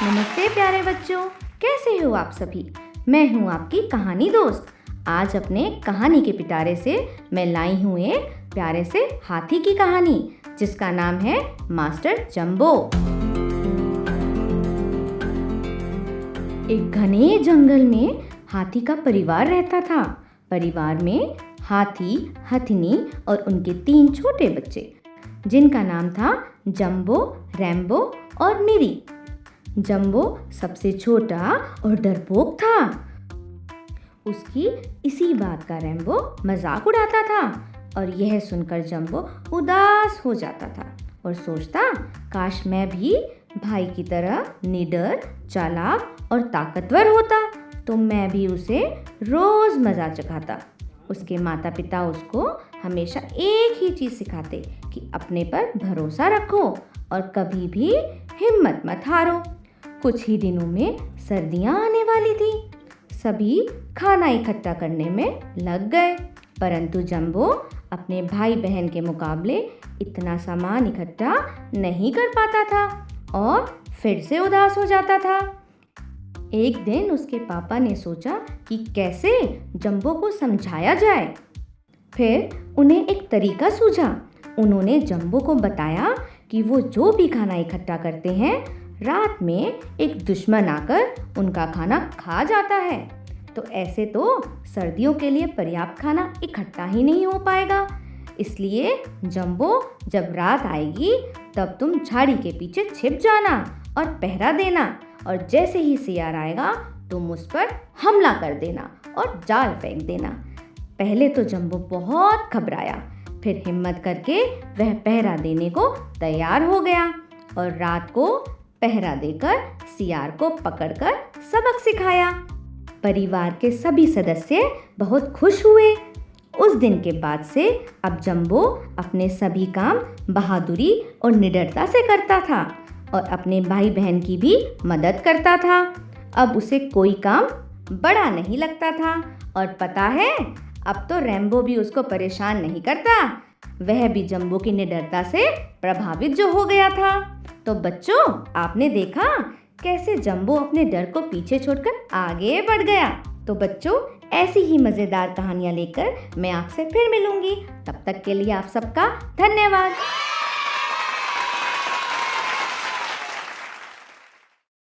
नमस्ते प्यारे बच्चों, कैसे हो आप सभी। मैं हूँ आपकी कहानी दोस्त। आज अपने कहानी के पिटारे से मैं लाई हूँ एक प्यारे से हाथी की कहानी जिसका नाम है मास्टर जंबो। एक घने जंगल में हाथी का परिवार रहता था। परिवार में हाथी, हथिनी और उनके 3 छोटे बच्चे जिनका नाम था जंबो, रैम्बो और मिरी। जंबो सबसे छोटा और डरपोक था। उसकी इसी बात का रैम्बो मजाक उड़ाता था और यह सुनकर जंबो उदास हो जाता था और सोचता, काश मैं भी भाई की तरह निडर, चालाक और ताकतवर होता तो मैं भी उसे रोज मजा चखाता। उसके माता पिता उसको हमेशा एक ही चीज सिखाते कि अपने पर भरोसा रखो और कभी भी हिम्मत मत हारो। कुछ ही दिनों में सर्दियां आने वाली थी। सभी खाना इकट्ठा करने में लग गए, परंतु जंबो अपने भाई बहन के मुकाबले इतना सामान इकट्ठा नहीं कर पाता था और फिर से उदास हो जाता था। एक दिन उसके पापा ने सोचा कि कैसे जंबो को समझाया जाए। फिर उन्हें एक तरीका सूझा। उन्होंने जंबो को बताया कि वो जो भी खाना इकट्ठा करते हैं, रात में एक दुश्मन आकर उनका खाना खा जाता है, तो ऐसे तो सर्दियों के लिए पर्याप्त खाना इकट्ठा ही नहीं हो पाएगा। इसलिए जंबो, जब रात आएगी तब तुम झाड़ी के पीछे छिप जाना और पहरा देना और जैसे ही सियार आएगा तुम उस पर हमला कर देना और जाल फेंक देना। पहले तो जंबो बहुत घबराया, फिर हिम्मत करके वह पहरा देने को तैयार हो गया और रात को पहरा देकर सियार को पकड़कर सबक सिखाया। परिवार के सभी सदस्य बहुत खुश हुए। उस दिन के बाद से अब जंबो अपने सभी काम बहादुरी और निडरता से करता था और अपने भाई बहन की भी मदद करता था। अब उसे कोई काम बड़ा नहीं लगता था और पता है, अब तो रैम्बो भी उसको परेशान नहीं करता। वह भी जंबो की निडरता से प्रभावित जो हो गया था। तो बच्चों, आपने देखा कैसे जंबो अपने डर को पीछे छोड़कर आगे बढ़ गया। तो बच्चों, ऐसी ही मजेदार कहानियां लेकर मैं आपसे फिर मिलूंगी। तब तक के लिए आप सबका धन्यवाद।